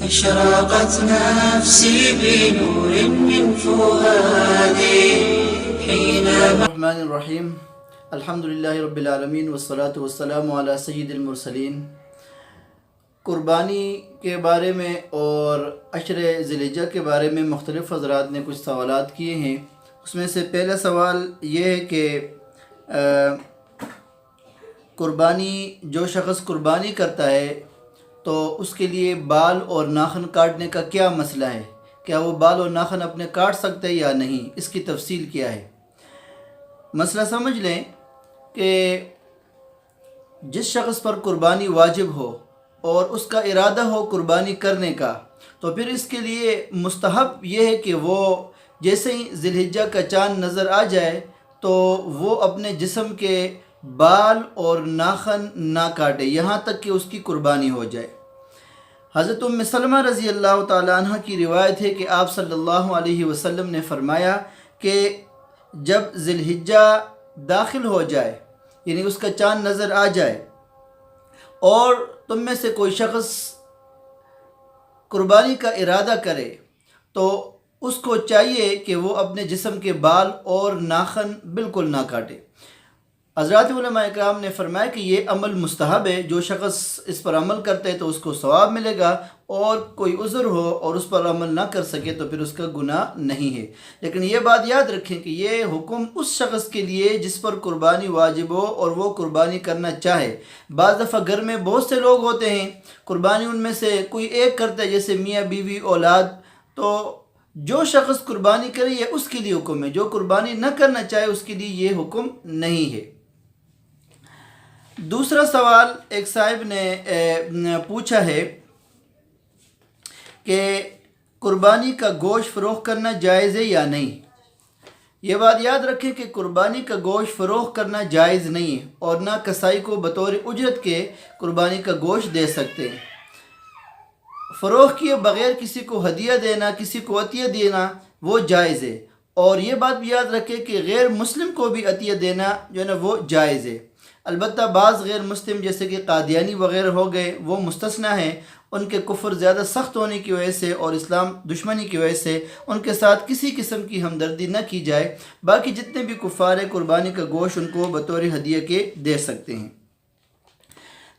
أشرقت نفسي بنور من فؤادي حينما الرحمن الرحیم الحمد للہ رب العالمین والصلاة والسلام علی سید المرسلین۔ قربانی کے بارے میں اور عشر ذی الحجہ کے بارے میں مختلف حضرات نے کچھ سوالات کیے ہیں۔ اس میں سے پہلا سوال یہ ہے کہ قربانی جو شخص قربانی کرتا ہے تو اس کے لیے بال اور ناخن کاٹنے کا کیا مسئلہ ہے؟ کیا وہ بال اور ناخن اپنے کاٹ سکتا ہے یا نہیں؟ اس کی تفصیل کیا ہے؟ مسئلہ سمجھ لیں کہ جس شخص پر قربانی واجب ہو اور اس کا ارادہ ہو قربانی کرنے کا، تو پھر اس کے لیے مستحب یہ ہے کہ وہ جیسے ہی ذی الحجہ کا چاند نظر آ جائے تو وہ اپنے جسم کے بال اور ناخن نہ کاٹے یہاں تک کہ اس کی قربانی ہو جائے۔ حضرت ام سلمہ رضی اللہ تعالیٰ عنہ کی روایت ہے کہ آپ صلی اللہ علیہ وسلم نے فرمایا کہ جب ذی الحجہ داخل ہو جائے، یعنی اس کا چاند نظر آ جائے، اور تم میں سے کوئی شخص قربانی کا ارادہ کرے تو اس کو چاہیے کہ وہ اپنے جسم کے بال اور ناخن بالکل نہ کاٹے۔ حضرات علماء اکرام نے فرمایا کہ یہ عمل مستحب ہے، جو شخص اس پر عمل کرتا ہے تو اس کو ثواب ملے گا، اور کوئی عذر ہو اور اس پر عمل نہ کر سکے تو پھر اس کا گناہ نہیں ہے۔ لیکن یہ بات یاد رکھیں کہ یہ حکم اس شخص کے لیے جس پر قربانی واجب ہو اور وہ قربانی کرنا چاہے۔ بعض دفعہ گھر میں بہت سے لوگ ہوتے ہیں، قربانی ان میں سے کوئی ایک کرتا ہے، جیسے میاں بیوی اولاد، تو جو شخص قربانی کرے یہ اس کے لیے حکم ہے، جو قربانی نہ کرنا چاہے اس کے لیے یہ حکم نہیں ہے۔ دوسرا سوال ایک صاحب نے پوچھا ہے کہ قربانی کا گوشت فروخت کرنا جائز ہے یا نہیں؟ یہ بات یاد رکھیں کہ قربانی کا گوشت فروخت کرنا جائز نہیں ہے، اور نہ کسائی کو بطور اجرت کے قربانی کا گوشت دے سکتے ہیں۔ فروخت کیے بغیر کسی کو ہدیہ دینا، کسی کو عطیہ دینا وہ جائز ہے، اور یہ بات بھی یاد رکھیں کہ غیر مسلم کو بھی عطیہ دینا جو ہے نا وہ جائز ہے۔ البتہ بعض غیر مسلم جیسے کہ قادیانی وغیرہ ہو گئے وہ مستثنیٰ ہیں، ان کے کفر زیادہ سخت ہونے کی وجہ سے اور اسلام دشمنی کی وجہ سے ان کے ساتھ کسی قسم کی ہمدردی نہ کی جائے۔ باقی جتنے بھی کفار ہیں قربانی کا گوشت ان کو بطور ہدیہ کے دے سکتے ہیں۔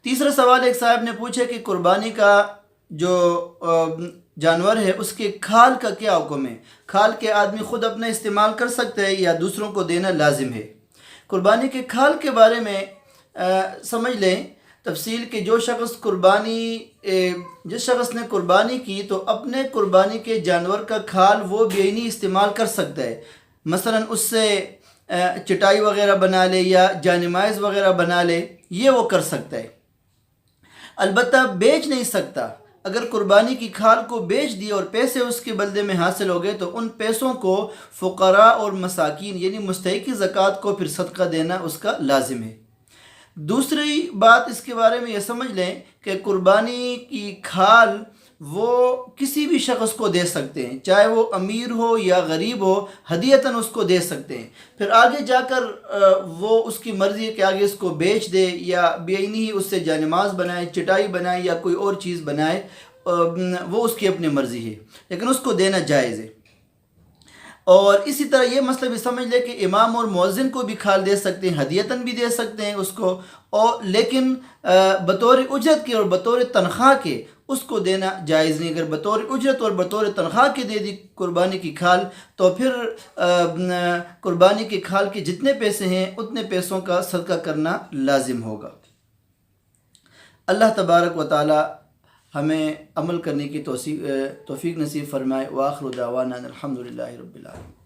تیسرا سوال ایک صاحب نے پوچھا کہ قربانی کا جو جانور ہے اس کے کھال کا کیا حکم ہے؟ کھال کے آدمی خود اپنا استعمال کر سکتا ہے یا دوسروں کو دینا لازم ہے؟ قربانی کے کھال کے بارے میں سمجھ لیں تفصیل کہ جس شخص نے قربانی کی تو اپنے قربانی کے جانور کا کھال وہ بیعینی استعمال کر سکتا ہے، مثلا اس سے چٹائی وغیرہ بنا لے یا جانمائز وغیرہ بنا لے، یہ وہ کر سکتا ہے، البتہ بیچ نہیں سکتا۔ اگر قربانی کی کھال کو بیچ دی اور پیسے اس کے بدلے میں حاصل ہو گئے تو ان پیسوں کو فقراء اور مساکین یعنی مستحق زکوٰۃ کو پھر صدقہ دینا اس کا لازم ہے۔ دوسری بات اس کے بارے میں یہ سمجھ لیں کہ قربانی کی کھال وہ کسی بھی شخص کو دے سکتے ہیں، چاہے وہ امیر ہو یا غریب ہو، ہدیتاً اس کو دے سکتے ہیں۔ پھر آگے جا کر وہ اس کی مرضی ہے کہ آگے اس کو بیچ دے یا بیعینی ہی اس سے جانماز بنائے، چٹائی بنائے یا کوئی اور چیز بنائے، وہ اس کی اپنی مرضی ہے، لیکن اس کو دینا جائز ہے۔ اور اسی طرح یہ مسئلہ بھی سمجھ لے کہ امام اور مؤذن کو بھی کھال دے سکتے ہیں، ہدیتاً بھی دے سکتے ہیں اس کو، اور لیکن بطور اجرت کے اور بطور تنخواہ کے اس کو دینا جائز نہیں۔ اگر بطور اجرت اور بطور تنخواہ کے دے دی قربانی کی کھال تو پھر قربانی کی کھال کے جتنے پیسے ہیں اتنے پیسوں کا صدقہ کرنا لازم ہوگا۔ اللہ تبارک و تعالی ہمیں عمل کرنے کی توفیق نصیب فرمائے۔ وآخر دعوانا الحمدللہ رب العالمین۔